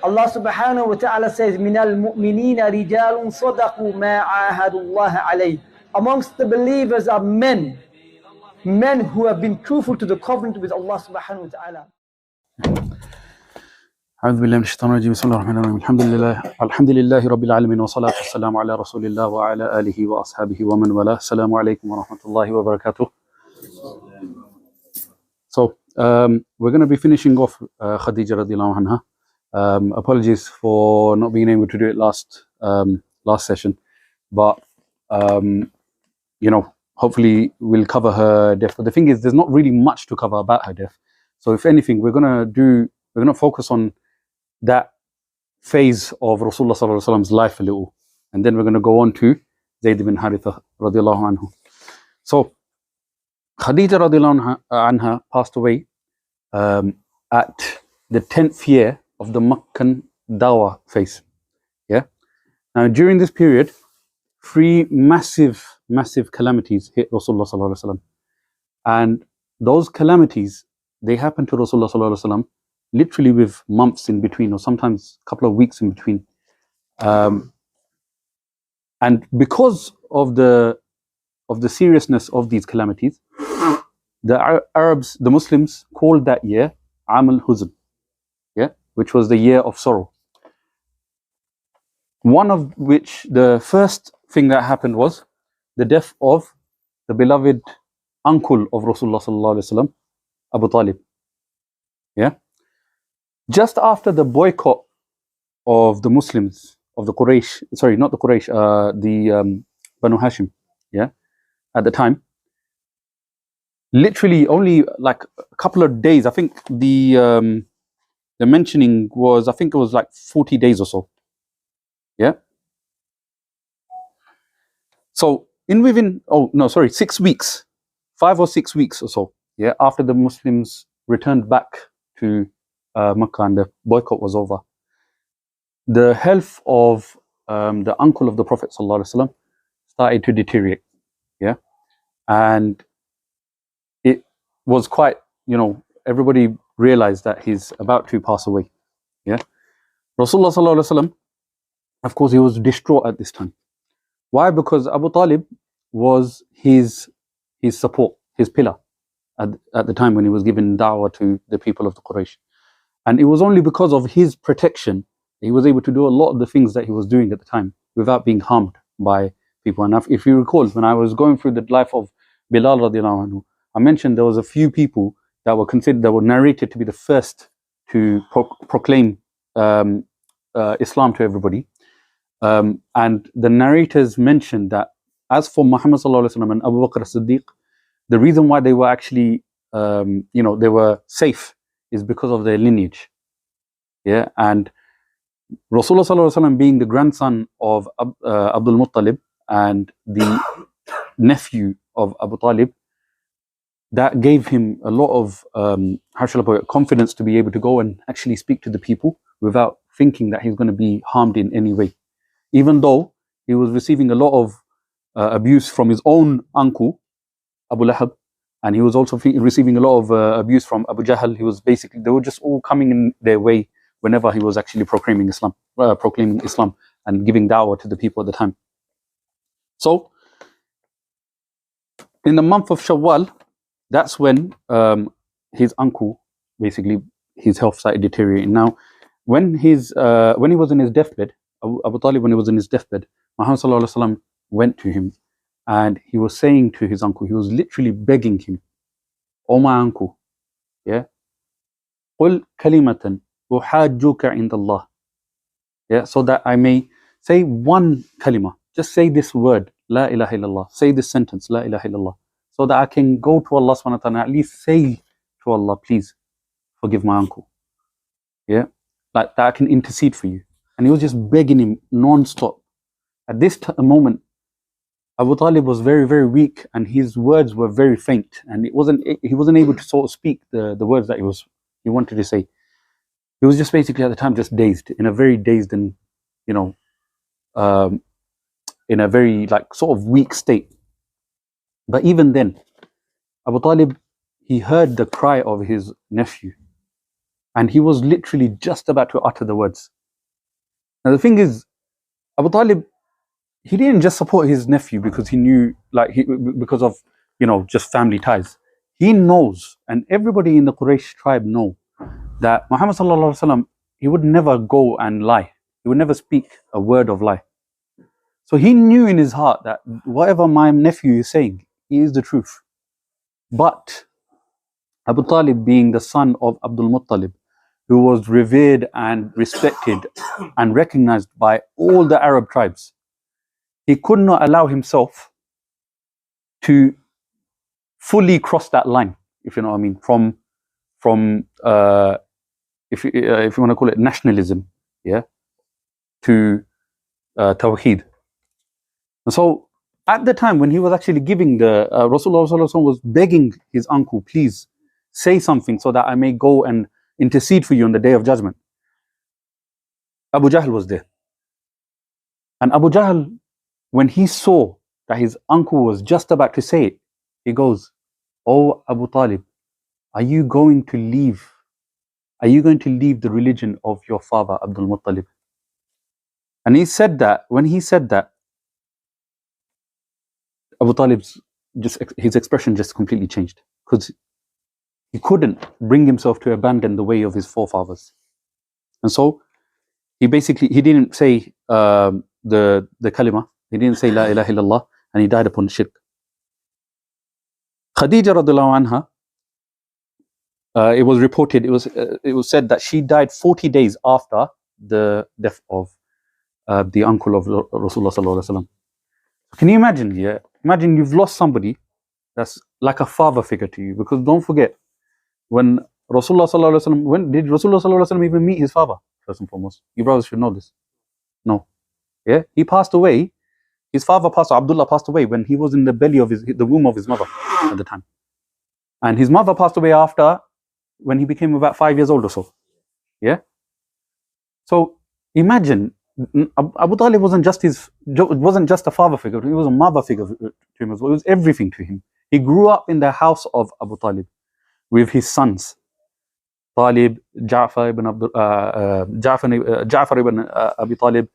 Allah subhanahu wa ta'ala says, مِنَ الْمُؤْمِنِينَ رِجَالٌ صَدَقُوا مَا عَاهَدُوا اللَّهَ عَلَيْهِ. Amongst the believers are men who have been truthful to the covenant with Allah subhanahu wa ta'ala. أعوذ بالله من الشيطان الرجيم بسم الله الرحمن الرحيم الحمد لله رب العالمين والصلاة والسلام على رسول الله وعلى آله وأصحابه ومن والاه السلام عليكم ورحمة الله وبركاته. So we're going to be finishing off Khadija radiallahu anha. Apologies for not being able to do it last session, but hopefully we'll cover her death. But the thing is, there's not really much to cover about her death. So if anything, we're going to focus on that phase of Rasulullah sallallahu alaihi wasallam's life a little, and then we're going to go on to Zayd ibn Haarithah radiallahu anhu. So Khadija radiallahu anha passed away at the 10th year of the Meccan Dawah phase. Yeah. Now during this period, three massive calamities hit Rasulullah sallallahu alaihi wasallam, and those calamities, they happened to Rasulullah sallallahu alaihi wasallam literally with months in between, or sometimes a couple of weeks in between. And because of the seriousness of these calamities, the Arabs, the Muslims, called that year Am al-Huzn, yeah, which was the year of sorrow. One of which, the first thing that happened was the death of the beloved uncle of Rasulullah sallallahu alaihi wasallam, Abu Talib. Yeah. Just after the boycott of the Muslims, of the Quraysh, sorry, not the Quraysh, the Banu Hashim, yeah, at the time, literally only like a couple of days, I think the mentioning was, I think it was like 40 days or so, yeah. So within 6 weeks, 5 or 6 weeks or so, yeah, after the Muslims returned back to Makkah and the boycott was over, the health of the uncle of the Prophet ﷺ started to deteriorate, yeah, and it was quite, everybody realized that he's about to pass away, yeah. Rasulullah ﷺ, of course, he was distraught at this time. Why? Because Abu Talib was his support, his pillar at the time when he was giving da'wah to the people of the Quraysh. And it was only because of his protection he was able to do a lot of the things that he was doing at the time without being harmed by people. And if you recall, when I was going through the life of Bilal radiallahu anhu, I mentioned there was a few people that were narrated to be the first to proclaim Islam to everybody. And the narrators mentioned that as for Muhammad sallallahu alaihi wasallam and Abu Bakr as-Siddiq, the reason why they were actually, they were safe is because of their lineage, yeah. And Rasulullah sallallahu alaihi wasallam being the grandson of Abdul Muttalib and the nephew of Abu Talib, that gave him a lot of confidence to be able to go and actually speak to the people without thinking that he's going to be harmed in any way, even though he was receiving a lot of abuse from his own uncle Abu Lahab, and he was also receiving a lot of abuse from Abu Jahl. They were just all coming in their way whenever he was actually proclaiming Islam and giving da'wah to the people at the time. So in the month of Shawwal, that's when his uncle, basically his health started deteriorating. Now when he was in his deathbed, Abu Talib, when he was in his deathbed, Muhammad sallallahu alaihi wasallam went to him, and he was saying to his uncle, he was literally begging him, "Oh my uncle, yeah, قُلْ كَلِمَةً أُحَاجُّكَ عِنْدَ اللَّهِ," yeah, so that I may say one kalima, just say this word, La ilaha illallah, say this sentence, La ilaha illallah, so that I can go to Allah subhanahu wa ta'ala and at least say to Allah, please forgive my uncle, yeah, like that I can intercede for you. And he was just begging him non-stop. At this moment, Abu Talib was very, very weak, and his words were very faint, and he wasn't able to sort of speak the words that he wanted to say. He was just basically at the time just dazed, in a very dazed and in a very like sort of weak state. But even then, Abu Talib, he heard the cry of his nephew, And he was literally just about to utter the words. Now the thing is, Abu Talib, he didn't just support his nephew because he knew, because of, just family ties. He knows, and everybody in the Quraysh tribe know, that Muhammad sallallahu alaihi wasallam, he would never go and lie. He would never speak a word of lie. So he knew in his heart that whatever my nephew is saying is the truth. But Abu Talib, being the son of Abdul Muttalib, who was revered and respected and recognized by all the Arab tribes, he could not allow himself to fully cross that line, if you know what I mean, from if you want to call it nationalism, yeah, to Tawheed. And so at the time when he was actually giving the Rasulullah sallallahu alaihi wasallam was begging his uncle, please say something so that I may go and intercede for you on the day of judgment. Abu Jahl was there. And Abu Jahl, when he saw that his uncle was just about to say it, he goes, "Oh Abu Talib, are you going to leave the religion of your father Abdul Muttalib?" And he said that, when he said that, Abu Talib's his expression just completely changed, because he couldn't bring himself to abandon the way of his forefathers. And so he didn't say the kalima, he didn't say la ilaha illallah, and he died upon shirk. Khadija radiallahu anha, it was reported, it was said that she died 40 days after the death of the uncle of Rasulullah sallallahu alaihi wasallam. Can you imagine? Yeah, imagine you've lost somebody that's like a father figure to you. Because don't forget, when Rasulullah sallallahu alaihi wasallam, when did Rasulullah sallallahu alaihi wasallam even meet his father? First and foremost, you brothers should know this. No, yeah, he passed away. His father Abdullah passed away when he was in the belly of the womb of his mother at the time, and his mother passed away after, when he became about 5 years old or so. Yeah, so imagine. Abu Talib wasn't just a father figure, he was a mother figure to him as well. It was everything to him. He grew up in the house of Abu Talib with his sons, Talib, Ja'far ibn Abi Talib,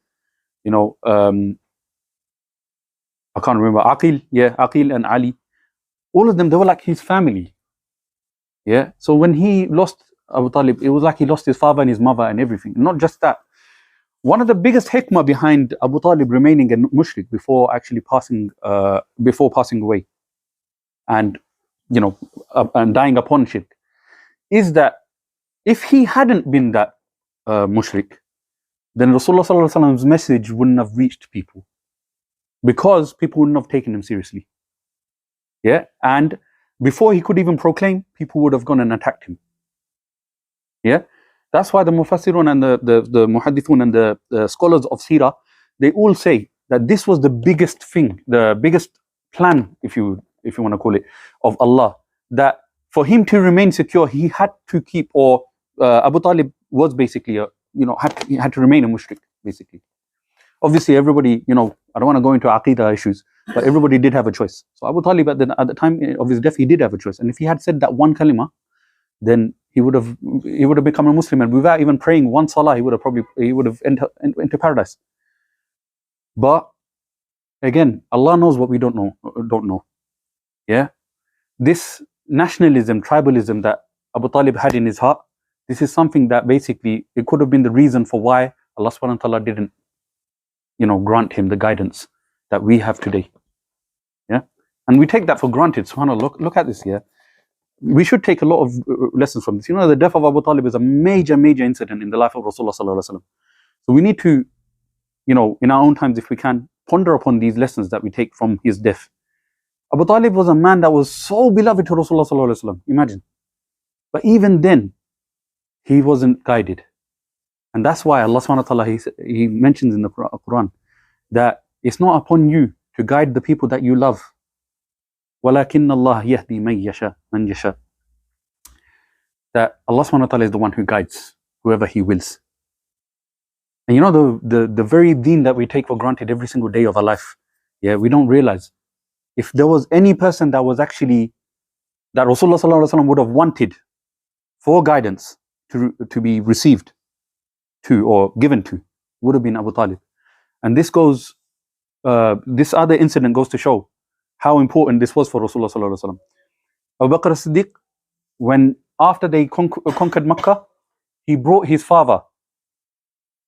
I can't remember, Aqil and Ali. All of them, they were like his family. Yeah. So when he lost Abu Talib, it was like he lost his father and his mother and everything. Not just that. One of the biggest hikmah behind Abu Talib remaining a mushrik before passing away, and and dying upon shirk, is that if he hadn't been that mushrik, then Rasulullah sallallahu alaihi wasallam's message wouldn't have reached people, because people wouldn't have taken him seriously. Yeah, and before he could even proclaim, people would have gone and attacked him. Yeah. That's why the Mufassirun and the Muhaddithun and the scholars of Seerah, they all say that this was the biggest thing, the biggest plan, if you want to call it, of Allah, that for him to remain secure, he had to keep, or Abu Talib was basically had to remain a mushrik, basically. Obviously, everybody, I don't want to go into Aqidah issues, but everybody did have a choice. So Abu Talib at the time of his death, he did have a choice, and if he had said that one kalima, then he would have become a Muslim, and without even praying one salah, he would have entered paradise. But again, Allah knows what we don't know. Yeah, this nationalism, tribalism that Abu Talib had in his heart, this is something that basically it could have been the reason for why Allah subhanahu wa ta'ala didn't, grant him the guidance that we have today. Yeah, and we take that for granted. SubhanAllah, look at this. Yeah. We should take a lot of lessons from this. The death of Abu Talib is a major incident in the life of Rasulullah sallallahu alaihi wasallam. So we need to, in our own times, if we can, ponder upon these lessons that we take from his death. Abu Talib was a man that was so beloved to Rasulullah sallallahu alaihi wasallam. Imagine. But even then, he wasn't guided. And that's why Allah subhanahu wa ta'ala, he mentions in the Quran that it's not upon you to guide the people that you love. وَلَكِنَّ اللَّهَ يَهْدِي مَن يَشَاءُ. That Allah subhanahu wa ta'ala is the one who guides whoever He wills. And the very deen that we take for granted every single day of our life, yeah, we don't realize, if there was any person that was actually, that Rasulullah sallallahu alaihi wasallam would have wanted for guidance to be received to or given to would have been Abu Talib. And this other incident goes to show how important this was for Rasulullah sallallahu alaihi wasallam. Abu Bakr as-Siddiq, when after they conquered Makkah, he brought his father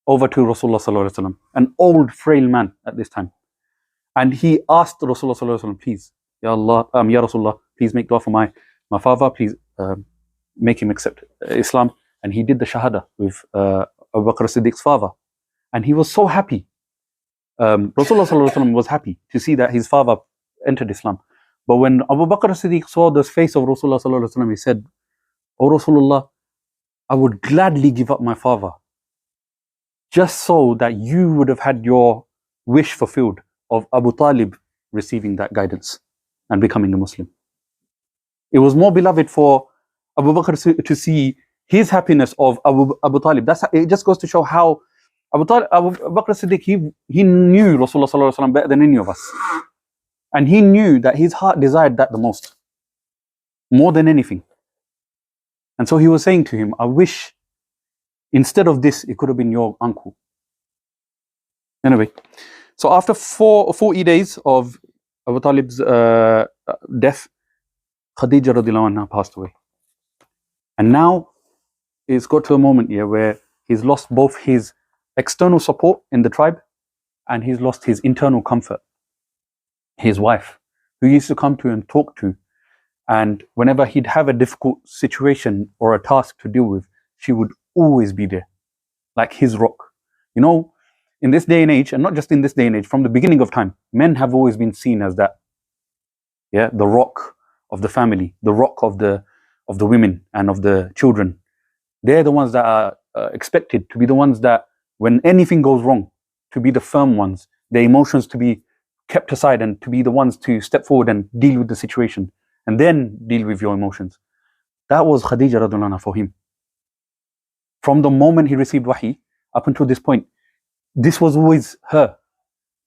over to Rasulullah sallallahu alaihi wasallam, an old frail man at this time, and he asked Rasulullah sallallahu alaihi wasallam, please, Ya Allah, Ya Rasulullah, please make dua for my father, please make him accept Islam. And he did the shahada with Abu Bakr as-Siddiq's father, and he was so happy. Rasulullah sallallahu alaihi wasallam was happy to see that his father entered Islam. But when Abu Bakr as-Siddiq saw the face of Rasulullah sallallahu alaihi wasallam, he said, "O Rasulullah, I would gladly give up my father just so that you would have had your wish fulfilled of Abu Talib receiving that guidance and becoming a Muslim." It was more beloved for Abu Bakr to see his happiness of Abu Talib. It just goes to show how Abu Bakr as-Siddiq, he knew Rasulullah sallallahu alaihi wasallam better than any of us. And he knew that his heart desired that the most, more than anything. And so he was saying to him, I wish instead of this, it could have been your uncle. Anyway, so after 40 days of Abu Talib's death, Khadija radiallahu anha passed away. And now it's got to a moment here where he's lost both his external support in the tribe and he's lost his internal comfort. His wife, who he used to come to and talk to, and whenever he'd have a difficult situation or a task to deal with, she would always be there, like his rock. You know, in this day and age, and not just in this day and age, from the beginning of time, men have always been seen as that. Yeah, the rock of the family, the rock of the women and of the children. They're the ones that are expected to be the ones that, when anything goes wrong, to be the firm ones, their emotions to be kept aside and to be the ones to step forward and deal with the situation and then deal with your emotions. That was Khadija radiallahu anha for him. From the moment he received wahi up until this point, this was always her.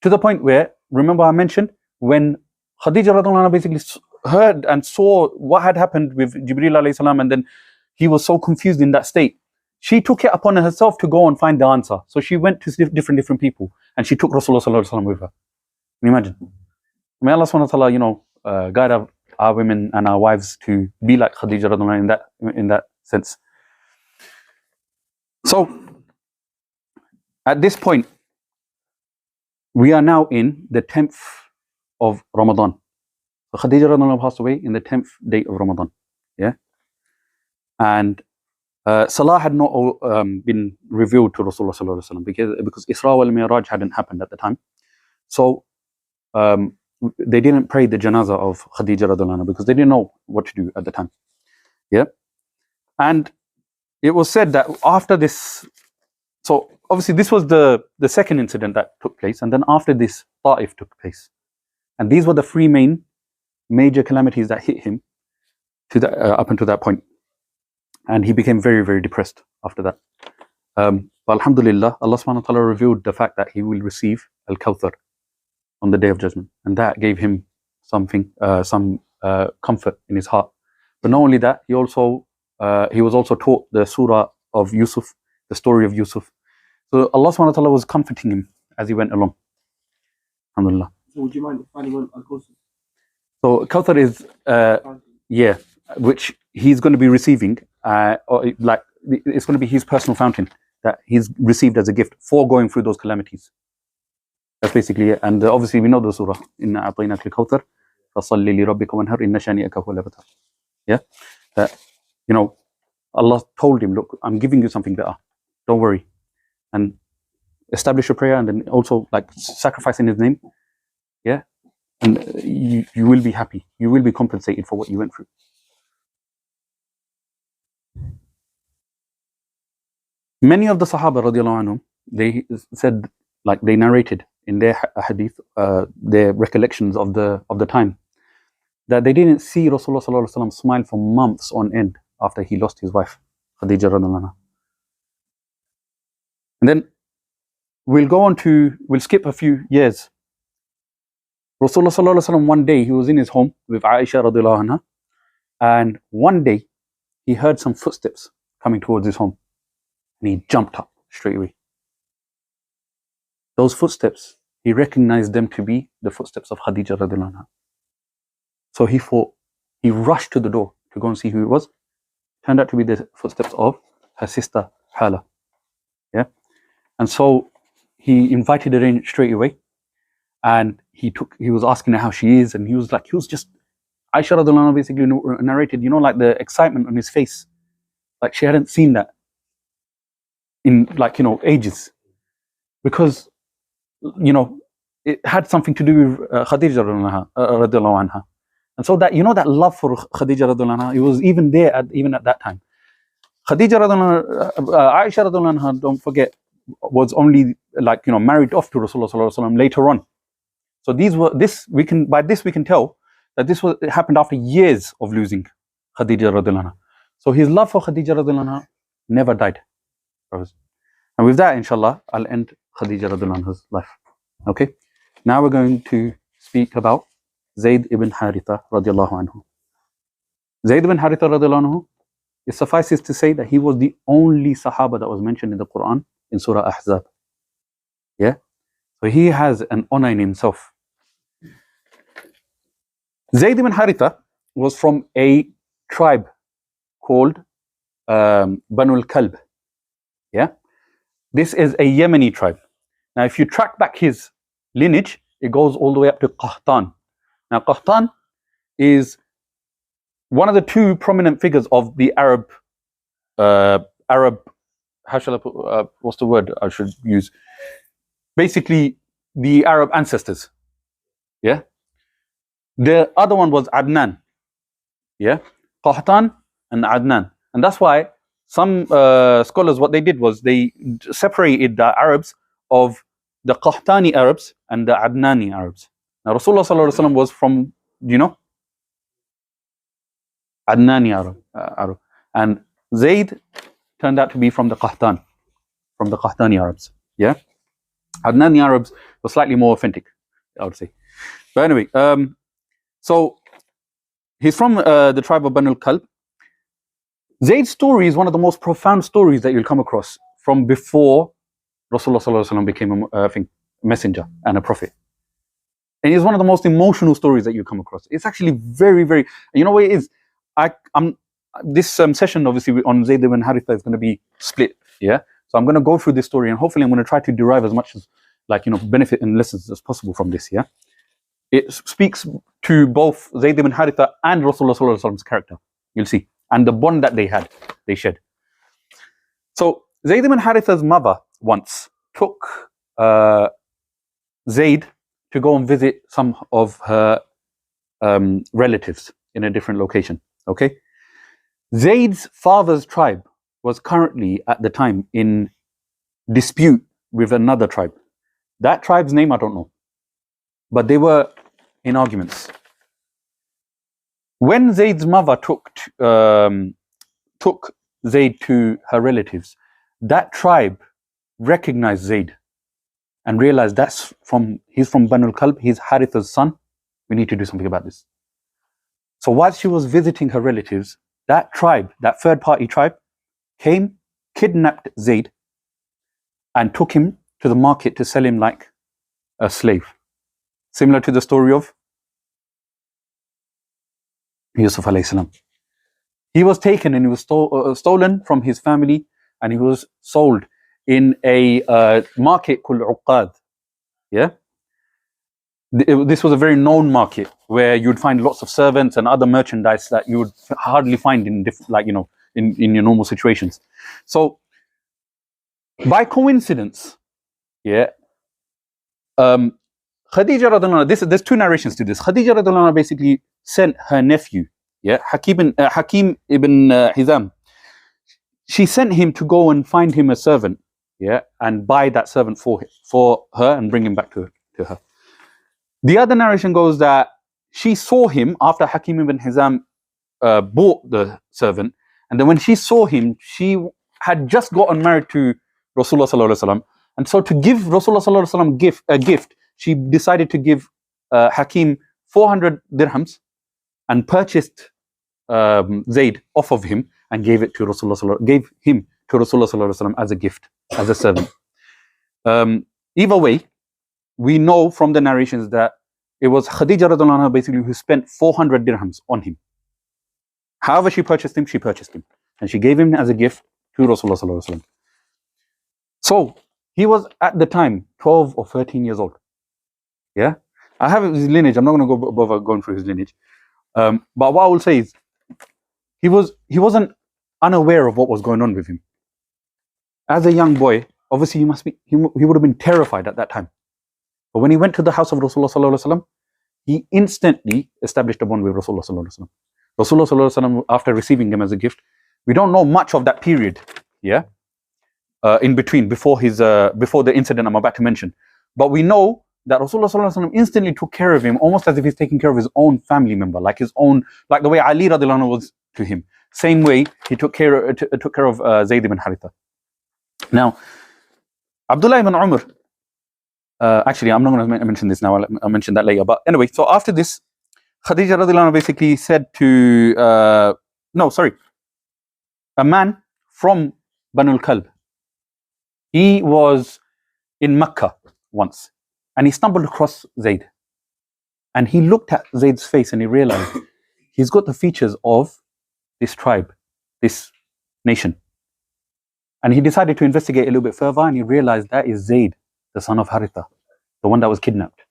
To the point where, remember I mentioned, when Khadija radiallahu anha basically heard and saw what had happened with Jibreel alayhi salam, and then he was so confused in that state, she took it upon herself to go and find the answer. So she went to different people and she took Rasulullah sallallahu alaihi wasallam with her. Can you imagine? May Allah subhanahu wa ta'ala, guide our women and our wives to be like Khadija radiallahu anha in that sense. So, at this point, we are now in the 10th of Ramadan. So Khadija radiallahu anha passed away in the 10th day of Ramadan. Yeah? And Salah had not been revealed to Rasulullah sallallahu alaihi wasallam because Isra wal Mi'raj hadn't happened at the time. So, they didn't pray the janazah of Khadija radiallahu anha because they didn't know what to do at the time. Yeah, and it was said that after this, so obviously this was the second incident that took place, and then after this, Ta'if took place, and these were the three major calamities that hit him to that up until that point, and he became very, very depressed after that. But alhamdulillah, Allah subhanahu wa ta'ala revealed the fact that he will receive Al-Kawthar on the Day of Judgment, and that gave him some comfort in his heart. But not only that, he was also taught the surah of Yusuf, the story of Yusuf. So Allah subhanahu wa ta'ala was comforting him as he went along. Alhamdulillah. So would you mind defining what Al-Kawthar? So Kawthar is which he's going to be receiving, or like it's going to be his personal fountain that he's received as a gift for going through those calamities. That's basically it. And obviously we know the surah, Inna a'tainaka al-Kawthar fasalli li rabbika wanhar inna shani'aka huwal abtar. Yeah, that, you know, Allah told him, look, I'm giving you something better, don't worry, and establish your prayer, and then also like sacrifice in his name. Yeah, and you will be happy, you will be compensated for what you went through. Many of the Sahaba radiallahu anhum, they said, like they narrated in their hadith, their recollections of the time, that they didn't see Rasulullah sallallahu alaihi wasallam smile for months on end after he lost his wife, Khadija radiallahu anha. And then we'll skip a few years. Rasulullah sallallahu alaihi wasallam, one day he was in his home with Aisha radiallahu anha, and one day he heard some footsteps coming towards his home. And he jumped up straight away. Those footsteps, he recognized them to be the footsteps of Khadija radiallahu anha. So he rushed to the door to go and see who it was. Turned out to be the footsteps of her sister Hala. Yeah. And so he invited her in straight away. And he was asking her how she is, and he was just, Aisha radiallahu anha basically narrated, like the excitement on his face. Like she hadn't seen that in ages. Because, it had something to do with Khadija radiallahu anha. And so that, that love for Khadija radiallahu anha, it was even there even at that time. Khadija radiallahu anha, Aisha radiallahu anha, don't forget, was only married off to Rasulullah sallallahu alaihi wasallam later on. So we can tell that it happened after years of losing Khadija radiallahu anha. So his love for Khadija radiallahu anha never died. And with that, inshallah, I'll end Khadija radiallahu anha's life. Okay? Now we're going to speak about Zayd ibn Haarithah radiallahu anhu. Zayd ibn Haarithah radiallahu anhu, it suffices to say that he was the only Sahaba that was mentioned in the Quran in Surah Ahzab. Yeah? So he has an honor in himself. Zayd ibn Haarithah was from a tribe called Banu al-Kalb. Yeah? This is a Yemeni tribe. Now, if you track back his lineage, it goes all the way up to Qahtan. Now, Qahtan is one of the two prominent figures of the Arab, how shall I put, what's the word I should use? Basically, the Arab ancestors. Yeah? The other one was Adnan. Yeah? Qahtan and Adnan. And that's why some scholars, what they did was they separated the Arabs of the Qahtani Arabs and the Adnani Arabs. Now, Rasulullah sallallahu alaihi wasallam was from, Adnani Arab. And Zayd turned out to be from the Qahtan, from the Qahtani Arabs. Yeah? Adnani Arabs were slightly more authentic, I would say. But anyway, so he's from the tribe of Banu al-Kalb. Zayd's story is one of the most profound stories that you'll come across from before Rasulullah sallallahu alaihi wasallam became a messenger and a prophet. And it's one of the most emotional stories that you come across. It's actually very, very, you know what it is? This session obviously on Zayd ibn Haarithah is going to be split. Yeah. So I'm going to go through this story, and hopefully I'm going to try to derive as much as benefit and lessons as possible from this. Yeah. It speaks to both Zayd ibn Haarithah and Rasulullah sallallahu alaihi wasallam's character. You'll see. And the bond that they shared. So Zayd ibn Haarithah's mother once took Zayd to go and visit some of her relatives in a different location. Okay? Zayd's father's tribe was currently at the time in dispute with another tribe. That tribe's name I don't know, but they were in arguments. When Zayd's mother took Zayd to her relatives, that tribe recognized Zayd and realized he's from Banu al-Kalb, he's Harithah's son. We need to do something about this. So while she was visiting her relatives, that tribe, that third-party tribe, came, kidnapped Zayd, and took him to the market to sell him like a slave. Similar to the story of Yusuf alayhi salam. He was taken and he was stolen from his family, and he was sold in a market called Uqad. Yeah? This was a very known market where you would find lots of servants and other merchandise that you would hardly find in in your normal situations. So by coincidence, yeah, Khadija radhiallahu anha, there's two narrations to this. Khadija radhiallahu anha basically sent her nephew, yeah, Hakim ibn Hizam. She sent him to go and find him a servant, yeah, and buy that servant for her and bring him back to her. The other narration goes that she saw him after Hakim ibn Hizam bought the servant, and then when she saw him, she had just gotten married to Rasulullah sallallahu alaihi wasallam, and so to give Rasulullah sallallahu alaihi wasallam a gift, she decided to give Hakim 400 dirhams and purchased Zayd off of him and gave it to Rasulullah, gave him to Rasulullah as a gift, as a servant. Either way, we know from the narrations that it was Khadija radhiyallahu anha basically who spent 400 dirhams on him. However she purchased him, and she gave him as a gift to Rasulullah. So he was at the time 12 or 13 years old. Yeah, I have his lineage. I'm not going to go bother going through his lineage. But what I will say is, he wasn't unaware of what was going on with him. As a young boy, obviously he would have been terrified at that time. But when he went to the house of Rasulullah, he instantly established a bond with Rasulullah. Rasulullah, after receiving him as a gift, we don't know much of that period, yeah, in between, before the incident I'm about to mention. But we know that Rasulullah instantly took care of him, almost as if he's taking care of his own family member, like the way Ali radhiyallahu anhu was to him. Same way he took care of Zayd ibn Haarithah. Now, Abdullah ibn Umar, actually, I'm not going to mention this now. I'll mention that later. But anyway, so after this, Khadija radhiyallahu anha basically said to, a man from Banu al-Kalb. He was in Mecca once, and he stumbled across Zayd. And he looked at Zayd's face and he realized he's got the features of this tribe, this nation. And he decided to investigate a little bit further, and he realized that is Zayd, the son of Haarithah, the one that was kidnapped.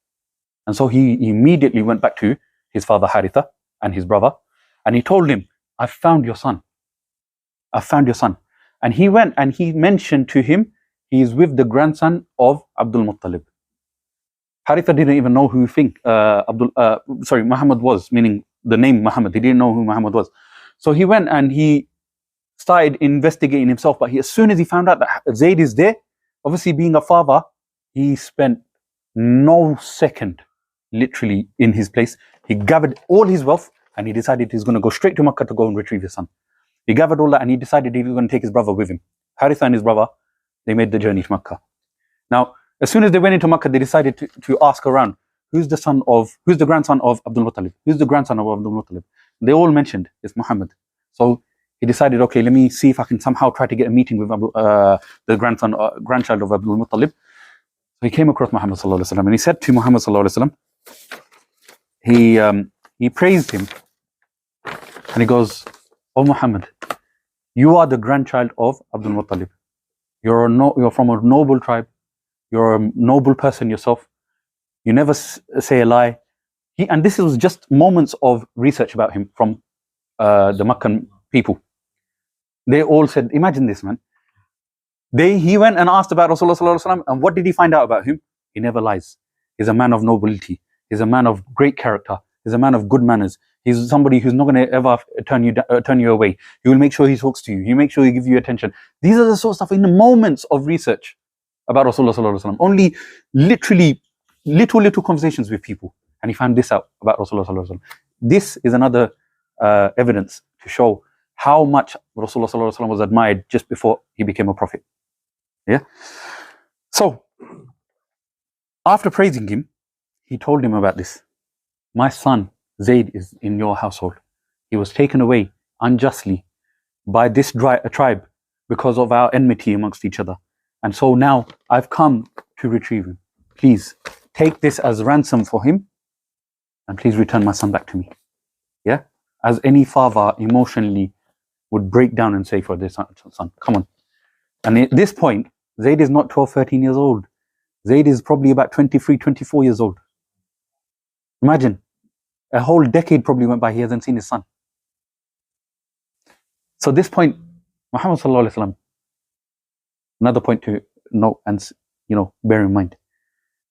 And so he immediately went back to his father Haarithah and his brother, and he told him, I found your son. And he went and he mentioned to him, he is with the grandson of Abdul Muttalib. Haarithah didn't even know who Muhammad was, meaning the name Muhammad. He didn't know who Muhammad was. So he went and he started investigating himself, but as soon as he found out that Zayd is there, obviously being a father, he spent no second literally in his place. He gathered all his wealth and he decided he's going to go straight to Makkah to go and retrieve his son. He gathered all that and he decided he was going to take his brother with him. Haarithah and his brother, they made the journey to Makkah. Now, as soon as they went into Makkah, they decided to ask around, who's the grandson of Abdul Muttalib? Who's the grandson of Abdul Muttalib? They all mentioned it's Muhammad. So he decided, okay, let me see if I can somehow try to get a meeting with the grandchild of Abdul Muttalib. So he came across Muhammad sallallahu alaihi wasallam, and he said to Muhammad sallallahu alaihi wasallam, he praised him, and he goes, "Oh Muhammad, you are the grandchild of Abdul Muttalib. You're from a noble tribe. You're a noble person yourself. You never say a lie." And this was just moments of research about him from the Meccan people. They all said, imagine this, man. He went and asked about Rasulullah sallallahu alaihi wasallam, and what did he find out about him? He never lies. He's a man of nobility. He's a man of great character. He's a man of good manners. He's somebody who's not going to ever turn you away. He will make sure he talks to you. He'll make sure he gives you attention. These are the sort of stuff in the moments of research about Rasulullah sallallahu alaihi wasallam. Only literally little conversations with people, and he found this out about Rasulullah sallallahu alaihi wasallam. This is another evidence to show how much Rasulullah sallallahu alaihi wasallam was admired just before he became a prophet. Yeah. So after praising him, he told him about this. My son Zayd is in your household. He was taken away unjustly by this tribe because of our enmity amongst each other. And so now I've come to retrieve him. Please take this as ransom for him, and please return my son back to me. Yeah? As any father emotionally would break down and say for their son, come on. And at this point, Zayd is not 12, 13 years old. Zayd is probably about 23, 24 years old. Imagine, a whole decade probably went by, he hasn't seen his son. So this point, Muhammad sallallahu alaihi wasallam, another point to note and bear in mind.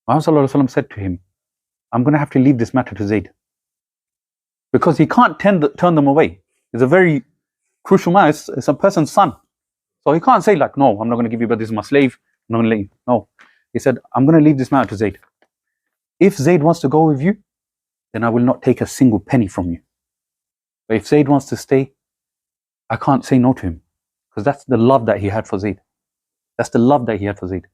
Muhammad sallallahu alaihi wasallam said to him, I'm going to have to leave this matter to Zayd, because he can't turn them away. It's a very crucial matter. It's a person's son. So he can't say like, no, I'm not going to give you, but this is my slave. I'm not going to let you. No. He said, I'm going to leave this matter to Zayd. If Zayd wants to go with you, then I will not take a single penny from you. But if Zayd wants to stay, I can't say no to him, because that's the love that he had for Zayd. That's the love that he had for Zayd.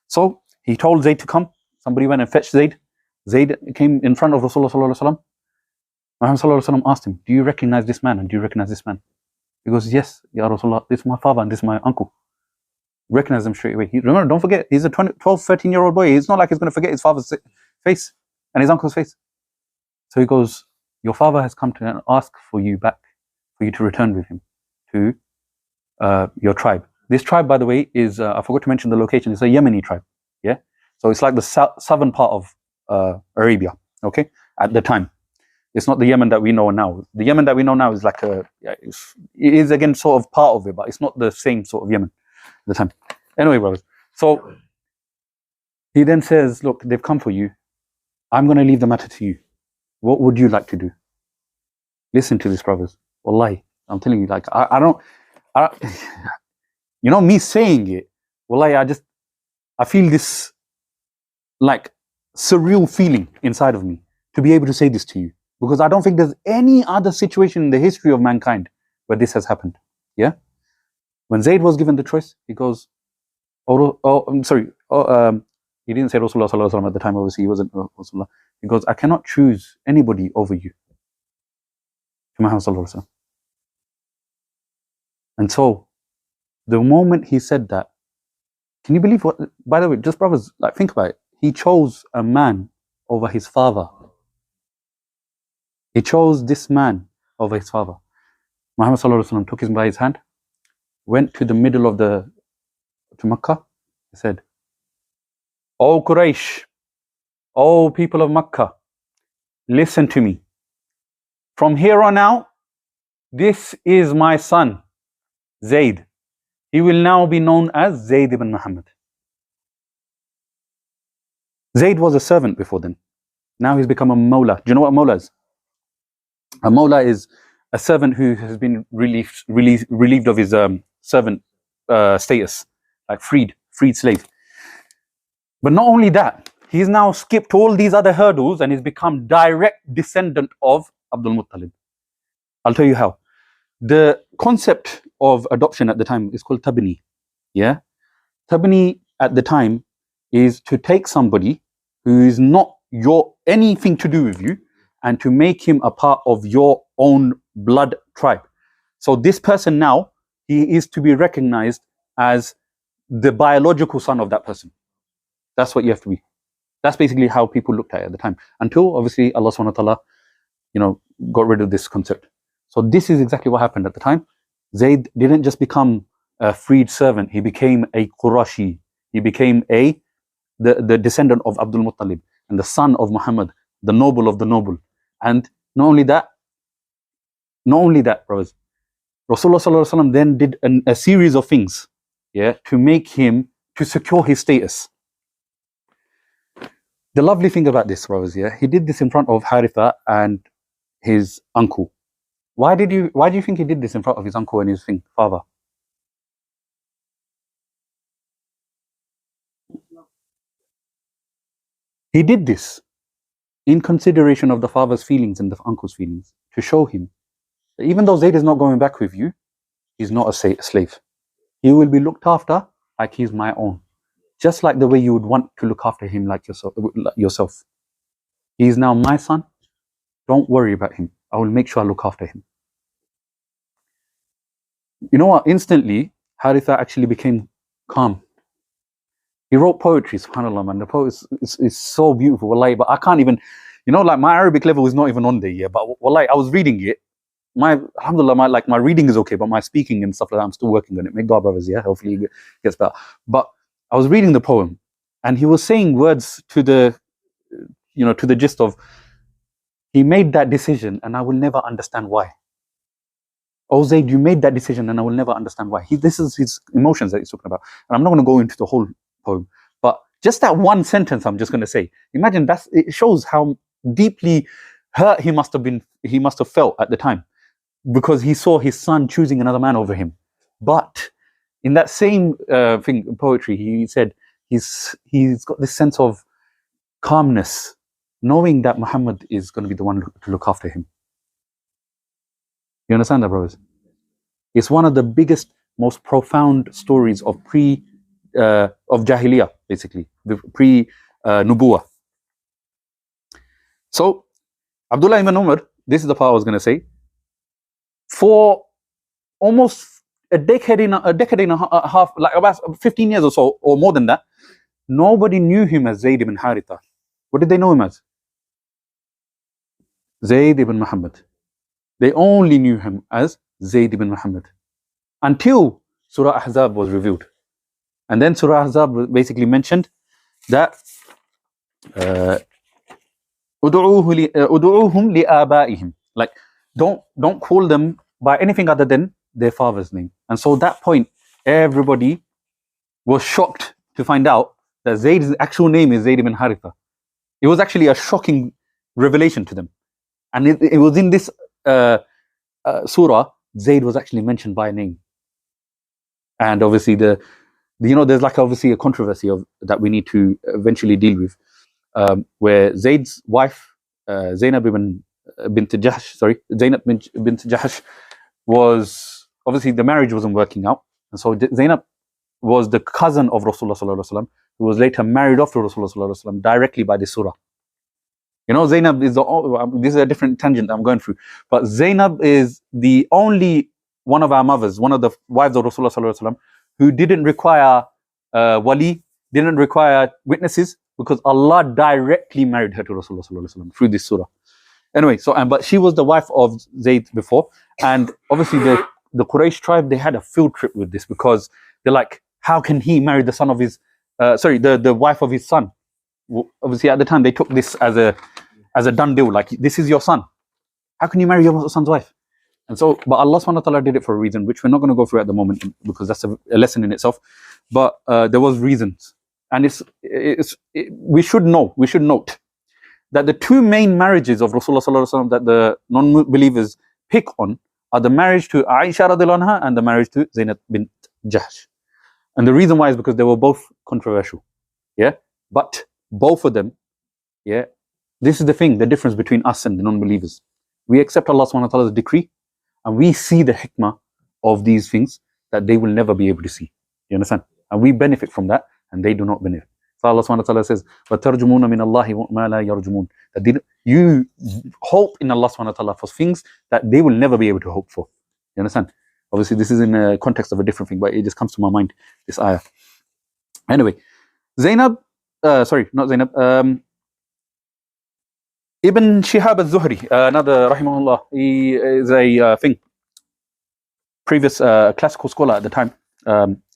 So he told Zayd to come. Somebody went and fetched Zayd. Zayd came in front of Rasulullah sallallahu alaihi wasallam. Muhammad sallallahu alaihi wasallam asked him, do you recognize this man, and do you recognize this man? He goes, yes, Ya Rasulullah, this is my father and this is my uncle. Recognize him straight away. Remember, don't forget, he's a 12, 13-year-old boy. It's not like he's going to forget his father's face and his uncle's face. So he goes, your father has come to ask for you back, for you to return with him to your tribe. This tribe, by the way, is, I forgot to mention the location, it's a Yemeni tribe. Yeah. So it's like the southern part of Arabia, okay, at the time. It's not the Yemen that we know now. The Yemen that we know now is like it is again sort of part of it, but it's not the same sort of Yemen at the time. Anyway, brothers. So he then says, look, they've come for you. I'm going to leave the matter to you. What would you like to do? Listen to this, brothers. Wallahi, I'm telling you, like, I don't, you know, me saying it, wallahi, I feel this, like, surreal feeling inside of me to be able to say this to you. Because I don't think there's any other situation in the history of mankind where this has happened. Yeah? When Zayd was given the choice, he goes, he didn't say Rasulullah sallallahu alaihi wasallam at the time, obviously he wasn't Rasulullah. He goes, I cannot choose anybody over you. To Muhammad sallallahu alaihi wasallam. And so, the moment he said that, can you believe what, by the way, just brothers, like, think about it. He chose a man over his father. He chose this man over his father. Muhammad sallallahu alaihi wasallam took him by his hand, went to the middle of to Makkah. He said, O Quraysh, O people of Makkah, listen to me. From here on out, this is my son, Zayd. He will now be known as Zayd ibn Muhammad. Zayd was a servant before then. Now he's become a mawla. Do you know what a mawla is? A mawla is a servant who has been relieved of his servant status, like freed slave. But not only that, he's now skipped all these other hurdles and he's become direct descendant of Abdul Muttalib. I'll tell you how. The concept of adoption at the time is called tabni. Yeah, tabni at the time is to take somebody who is not anything to do with you and to make him a part of your own blood tribe. So this person now, he is to be recognized as the biological son of that person. That's what you have to be. That's basically how people looked at it at the time. Until obviously Allah subhanahu wa ta'ala, got rid of this concept. So this is exactly what happened at the time. Zayd didn't just become a freed servant, he became a Qurashi. He became the descendant of Abdul Muttalib and the son of Muhammad, the noble of the noble. And not only that, brothers, Rasulullah sallallahu alaihi wasallam then did a series of things, to secure his status. The lovely thing about this, brothers, he did this in front of Haritha and his uncle. Why do you think he did this in front of his uncle and his father? He did this in consideration of the father's feelings and the uncle's feelings, to show him that even though Zayd is not going back with you, he's not a slave. He will be looked after like he's my own. Just like the way you would want to look after him like yourself. He is now my son. Don't worry about him. I will make sure I look after him. You know what? Instantly, Haritha actually became calm. He wrote poetry, subhanAllah, man. The poetry is so beautiful, wallahi, but I can't even, like my Arabic level is not even on there yet, but wallahi, I was reading it. Alhamdulillah, my reading is okay, but my speaking and stuff like that, I'm still working on it. May God, brothers, hopefully it gets better. But I was reading the poem, and he was saying words to the gist of, he made that decision, and I will never understand why. Oh, Zayd, you made that decision, and I will never understand why. This is his emotions that he's talking about. And I'm not going to go into the whole poem, but just that one sentence I'm just going to say. Imagine it shows how deeply hurt he must have felt at the time, because he saw his son choosing another man over him. But in that same poetry, he said he's got this sense of calmness, knowing that Muhammad is going to be the one to look after him. You understand that, brothers? It's one of the biggest, most profound stories of Jahiliyyah, basically, the pre-Nubuwah. So, Abdullah ibn Umar, this is the part I was going to say. For almost a decade and a half, like about 15 years or so, or more than that, nobody knew him as Zayd ibn Haritha. What did they know him as? Zayd ibn Muhammad. They only knew him as Zayd ibn Muhammad until Surah Ahzab was revealed. And then Surah Ahzab basically mentioned that udu'uhum li'abaihim, like don't call them by anything other than their father's name. And so at that point, everybody was shocked to find out that Zayd's actual name is Zayd ibn Haritha. It was actually a shocking revelation to them. And it was in this surah, Zayd was actually mentioned by name. And obviously there's like obviously a controversy that we need to eventually deal with, where Zayd's wife, Zaynab bint Jahsh, was obviously the marriage wasn't working out. And so Zaynab was the cousin of Rasulullah sallallahu alaihi wasallam, who was later married off to Rasulullah sallallahu alaihi wasallam directly by this surah. You know, Zaynab is this is a different tangent I'm going through, but Zaynab is the only one of our mothers, one of the wives of Rasulullah sallallahu alaihi wasallam, who didn't require wali, didn't require witnesses, because Allah directly married her to Rasulullah sallallahu alaihi wasallam through this surah. Anyway, so but she was the wife of Zayd before, and obviously the Quraysh tribe, they had a field trip with this, because they're like, how can he marry the son of his the wife of his son? Obviously at the time they took this as a done deal, like, this is your son, how can you marry your son's wife? And so, but Allah subhanahu wa ta'ala did it for a reason, which we're not going to go through at the moment, because that's a lesson in itself. But there was reasons, and we should note that the two main marriages of Rasulullah sallallahu alaihi wasallam that the non-believers pick on are the marriage to Aisha radiallahu anha and the marriage to Zaynab bint Jahsh. And the reason why is because they were both controversial. Yeah, but both of them, yeah, this is the difference between us and the non-believers. We accept Allah subhanahu wa ta'ala's decree, and we see the hikmah of these things that they will never be able to see. You understand? And we benefit from that, and they do not benefit. So Allah subhanahu wa ta'ala says, وَتَرْجُمُونَ مِنَ اللَّهِ مَا لَا يَرْجُمُونَ, that you hope in Allah subhanahu wa ta'ala for things that they will never be able to hope for. You understand? Obviously this is in a context of a different thing, but it just comes to my mind, this ayah. Anyway, Zaynab, not Zaynab, Ibn Shihab al-Zuhri, another rahimahullah, he is a previous classical scholar at the time.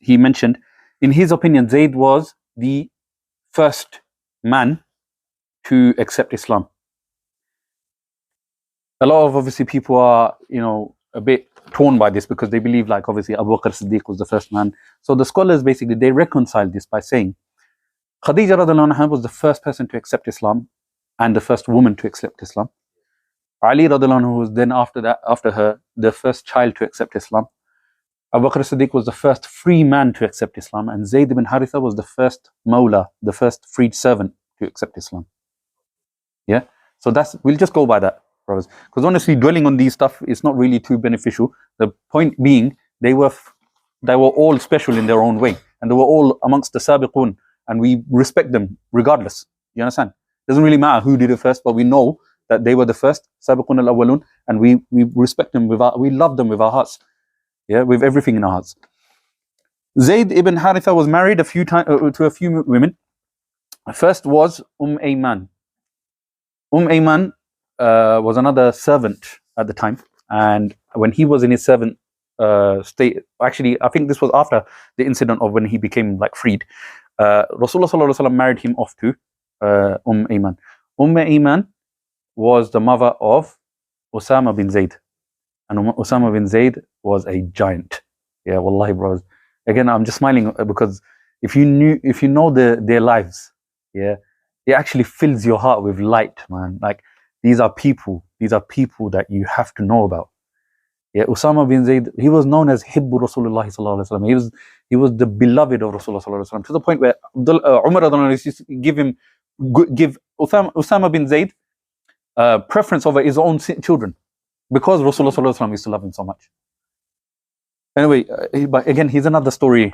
He mentioned, in his opinion, Zayd was the first man to accept Islam. A lot of obviously people are, a bit torn by this, because they believe, like, obviously Abu Bakr Siddiq was the first man. So the scholars basically, they reconcile this by saying Khadija radiallahu anha was the first person to accept Islam and the first woman to accept Islam. Ali radiallahu anhu was then after her, the first child to accept Islam. Abu Bakr Siddiq was the first free man to accept Islam, and Zayd ibn Haritha was the first Mawla, the first freed servant to accept Islam. Yeah, so we'll just go by that, brothers, because honestly dwelling on these stuff is not really too beneficial. The point being, they were all special in their own way, and they were all amongst the Sabiqun, and we respect them regardless. You understand? Doesn't really matter who did it first, but we know that they were the first Sabiqun al-Awwalun, and we respect them we love them with our hearts. Yeah, with everything in our hearts. Zayd ibn Haritha was married to a few women. First was Ayman. Ayman was another servant at the time, and when he was in his servant state, actually I think this was after the incident of when he became like freed, Rasulullah sallallahu alaihi wasallam married him off to Ayman. Ayman was the mother of Usama bin Zayd, and Usama bin Zayd was a giant. Yeah, wallahi, bros. Again, I'm just smiling because if you know their lives, yeah, it actually fills your heart with light, man. Like, these are people that you have to know about. Yeah, Usama bin Zayd, he was known as Hibbu Rasulullah sallallahu alaihi wasallam. He was the beloved of Rasulullah sallallahu alaihi wasallam, to the point where Umar used to give Usama bin Zayd preference over his own children, because Rasulullah sallallahu alaihi wasallam used to love him so much. Anyway, but again, here's another story,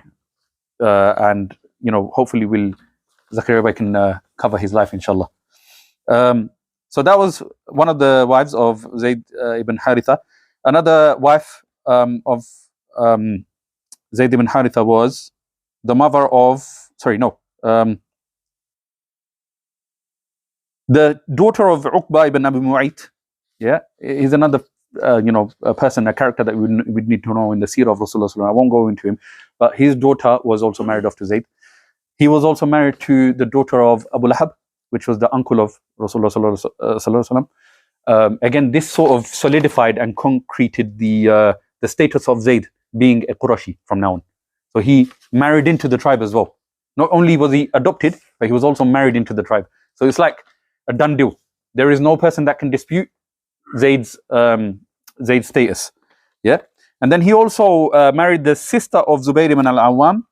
and hopefully Zakaria Bhai can cover his life, inshallah. So that was one of the wives of Zayd ibn Haritha. Another wife Zayd ibn Haritha was the mother of, the daughter of Uqba ibn Abi Mu'ayt. Yeah, he's another a person, a character that we need to know in the seerah of Rasulullah. I won't go into him, but his daughter was also married off to Zayd. He was also married to the daughter of Abu Lahab, which was the uncle of Rasulullah. Again, this sort of solidified and concreted the status of Zayd being a Qurashi from now on. So he married into the tribe as well. Not only was he adopted, but he was also married into the tribe. So it's like a done deal. There is no person that can dispute Zayd's status. Yeah, and then he also married the sister of Zubayr ibn al-Awwam,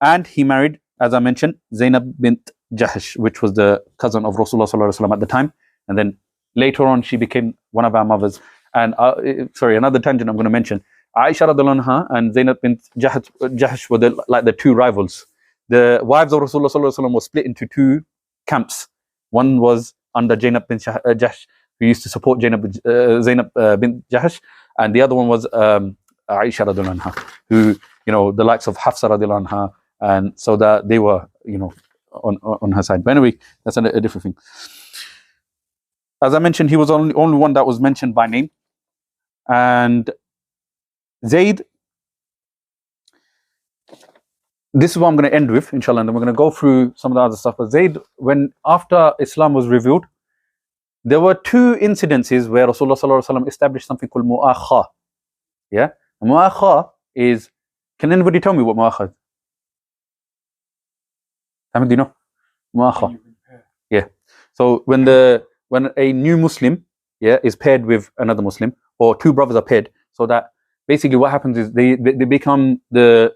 and he married, as I mentioned, Zainab bint Jahsh, which was the cousin of Rasulullah at the time. And then later on, she became one of our mothers. And another tangent I'm going to mention. Aisha radhiallahu anha and Zainab bint Jahsh were like the two rivals. The wives of Rasulullah were split into two camps. One was under Zainab bint Jahsh, who used to support Zainab bint Jahsh, and the other one was Aisha radhiallahu anha, who, the likes of Hafsa radhiallahu anha, and so that they were, on her side. But anyway, that's a different thing. As I mentioned, he was only one that was mentioned by name. And Zayd, this is what I'm going to end with, inshallah, and then we're going to go through some of the other stuff. But Zayd, after Islam was revealed, there were two incidences where Rasulullah established something called mu'akha. Yeah? Mu'akha is, can anybody tell me what mu'akha is? Hamid, do you know? Mu'akha. Yeah. So when a new Muslim, is paired with another Muslim, or two brothers are paired, so that basically what happens is they become the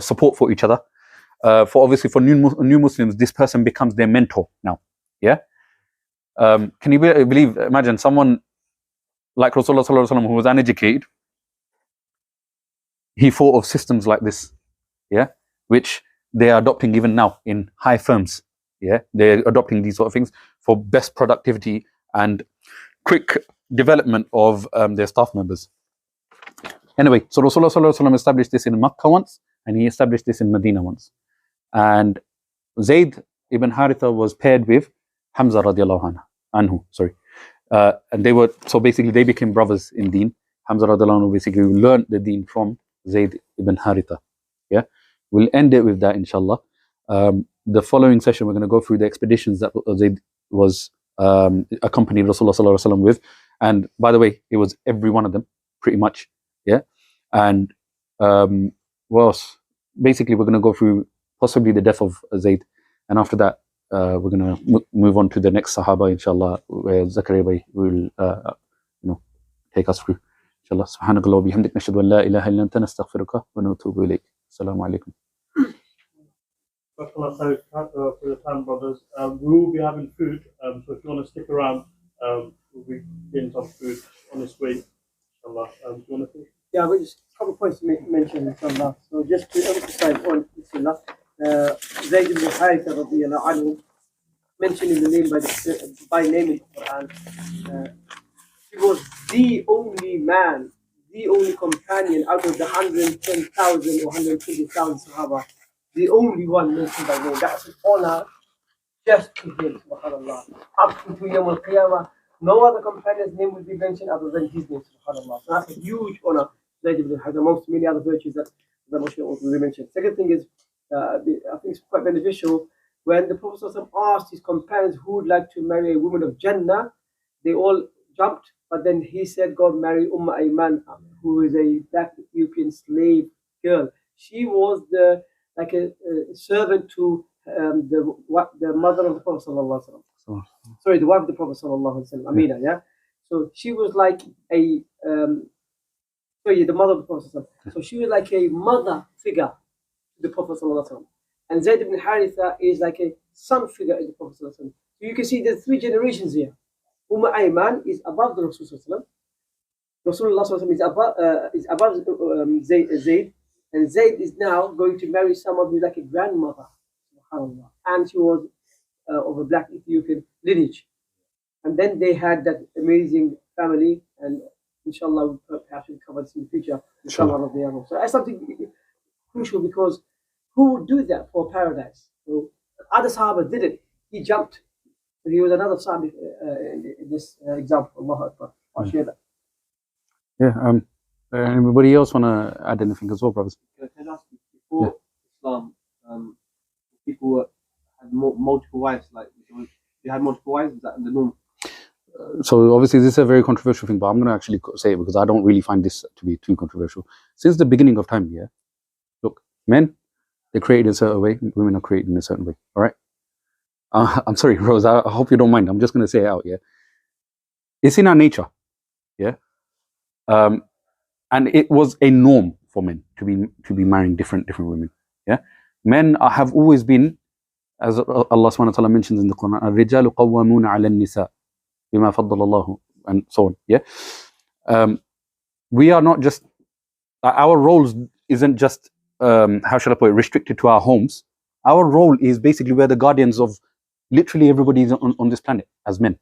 support for each other. For new Muslims, this person becomes their mentor now. Yeah. Can you imagine someone like Rasulullah who was uneducated? He thought of systems like this, which they are adopting even now in high firms. Yeah, they're adopting these sort of things for best productivity and quick development of their staff members. Anyway, so Rasulullah established this in Makkah once, and he established this in Medina once. And Zayd ibn Haritha was paired with Hamza radiallahu anhu. And they became brothers in Deen. Hamza radiallahu anhu basically learned the Deen from Zayd ibn Haritha. Yeah, we'll end it with that, inshallah. The following session, we're going to go through the expeditions that Zayd was accompanied Rasulullah with. And by the way, it was every one of them, pretty much. Yeah. And basically, we're going to go through possibly the death of Zayd. And after that, we're going to move on to the next Sahaba, inshallah, where Zakaria Bhai will take us through. Inshallah. Subhanakallah wa bihamdik, nashhadu an la ilaha illa anta, nastaghfiruka wa natubu ilayk. Assalamu alaikum. For the time, brothers, we will be having food, so if you want to stick around, we'll be getting some food on this way. Inshallah. Do you want to? Yeah, but just a couple of points to mention, inshallah. So just to emphasize on, inshallah, Zayd ibn Haritha radiyallahu anhu, mentioned in the name by name in the Quran. He was the only man, the only companion out of the 110,000 or 120,000 Sahaba. The only one mentioned by name. That's an honor just to him, subhanAllah. Up to Yawm al-Qiyamah, no other companion's name will be mentioned other than his name, subhanAllah. So that's a huge honor, Zayd ibn Haritha, amongst many other virtues that Muslim also mentioned. Second thing is, I think it's quite beneficial, when the Prophet asked his companions who would like to marry a woman of Jannah, they all jumped, but then he said, God marry Ayman, who is a black Ethiopian slave girl. She was like a servant to the mother of the Prophet sallallahu alaihi wasallam. Sorry, the wife of the Prophet sallallahu alaihi wasallam, Amina. Yeah, so she was like the mother of the Prophet sallallahu alaihi wasallam. So she was like a mother figure to the Prophet sallallahu alaihi wasallam, and Zayd ibn Haritha is like a son figure in the Prophet sallallahu alaihi wasallam. So you can see there's three generations here. Ayman is above the Rasul sallallahu alaihi wasallam. Rasulullah sallallahu alaihi wasallam is above Zayd. And Zayd is now going to marry someone who's like a grandmother, subhanAllah. And she was of a black Ethiopian lineage. And then they had that amazing family, and Inshallah, perhaps we'll cover this in the future. Inshallah. So that's something crucial, because who would do that for paradise? So other Sahaba did it. He jumped. But he was another Sahaba in this example. Allahu Akbar. I'll share that. Yeah. Anybody else want to add anything as well, brothers? Can I ask you, before Islam, people had multiple wives? Like, you had multiple wives? Is that the norm? So obviously this is a very controversial thing, but I'm going to actually say it because I don't really find this to be too controversial. Since the beginning of time, look, men, they're created in a certain way, women are created in a certain way, all right? I'm sorry, Rose, I hope you don't mind. I'm just going to say it out, It's in our nature, and it was a norm for men to be marrying different women, Men have always been, as Allah subhanahu wa ta'ala mentions in the Quran, الرجال قوامون على النساء بما فضل الله, and so on. We are not just, our roles isn't just, how shall I put it, restricted to our homes. Our role is basically we're the guardians of literally everybody on this planet as men,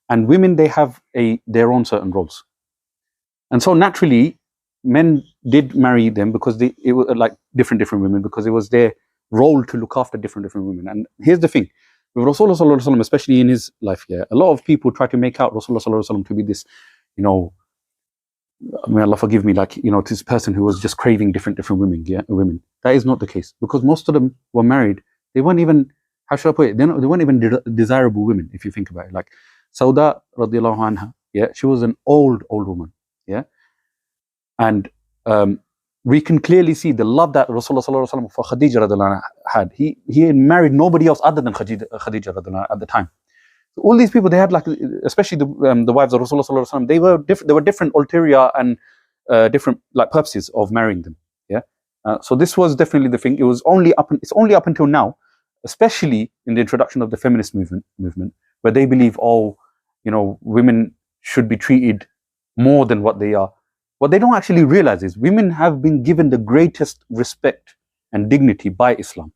and women, they have their own certain roles, and so naturally men did marry them because it was like different women, because it was their role to look after different women. And here's the thing with Rasulullah sallallahu alaihi wasallam, especially in his life, a lot of people try to make out Rasulullah sallallahu alaihi wasallam to be this, may Allah forgive me, like, this person who was just craving different women, women. That is not the case, because most of them were married. They weren't even, how should I put it, they weren't even desirable women, if you think about it. Like Sauda radiallahu anha, she was an old woman, and we can clearly see the love that Rasulullah sallallahu alaihi wasallam for Khadija radiallahu anha had. He had married nobody else other than Khadija radiallahu anha at the time. So all these people, they had, like, especially the wives of Rasulullah sallallahu alaihi wasallam, they were different ulterior and different, like, purposes of marrying them. So this was definitely the thing. It's only up until now, especially in the introduction of the feminist movement, where they believe, women should be treated more than what they are. What they don't actually realize is women have been given the greatest respect and dignity by Islam.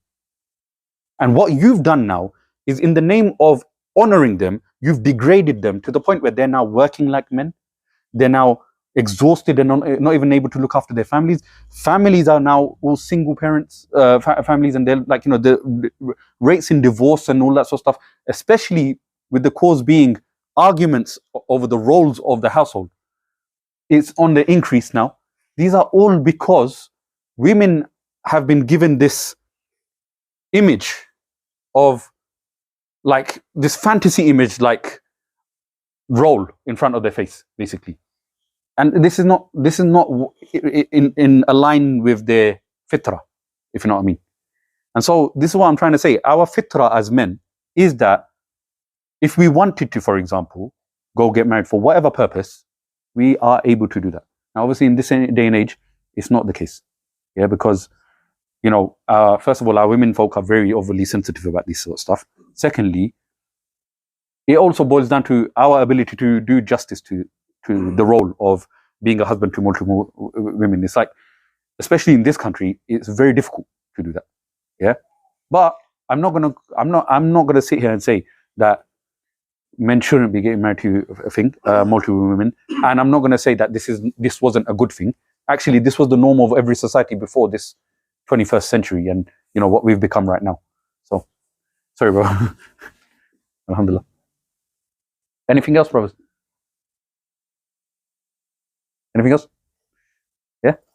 And what you've done now is, in the name of honoring them, you've degraded them to the point where they're now working like men. They're now exhausted and not even able to look after their families. Families are now all single parents families, and they're like, the rates in divorce and all that sort of stuff, especially with the cause being arguments over the roles of the household. It's on the increase now. These are all because women have been given this image of, like, this fantasy image, like, role in front of their face, basically. And this is not in align with their fitrah, if you know what I mean. And so this is what I'm trying to say. Our fitrah as men is that if we wanted to, for example, go get married for whatever purpose, we are able to do that. Now, obviously, in this day and age, it's not the case. Because, first of all, our women folk are very overly sensitive about this sort of stuff. Secondly, it also boils down to our ability to do justice to the role of being a husband to multiple women. It's like, especially in this country, it's very difficult to do that. But I'm not gonna sit here and say that men shouldn't be getting married to multiple women, and I'm not going to say that this wasn't a good thing. Actually, this was the norm of every society before this 21st century, and what we've become right now. So, sorry, bro. Alhamdulillah. Anything else, brothers? Anything else?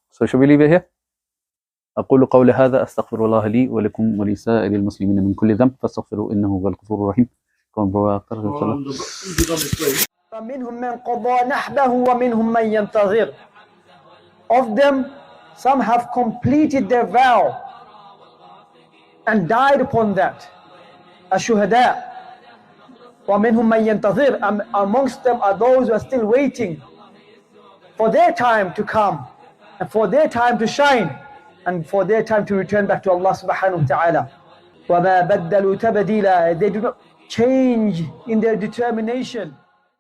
So shall we leave it here? أقول قولي هذا أستغفر الله لي ولكم ولسائر المسلمين من كل ذنب فاستغفروا إنه هو الغفور الرحيم. فمنهم من قضى نحبه ومنهم من ينتظر. Of them, some have completed their vow and died upon that. الشهداء. ومنهم من ينتظر. Amongst them are those who are still waiting for their time to come, and for their time to shine, and for their time to return back to Allah subhanahu wa ta'ala. وَمَا بَدَّلُوا تَبْدِيلًا. They do not change in their determination.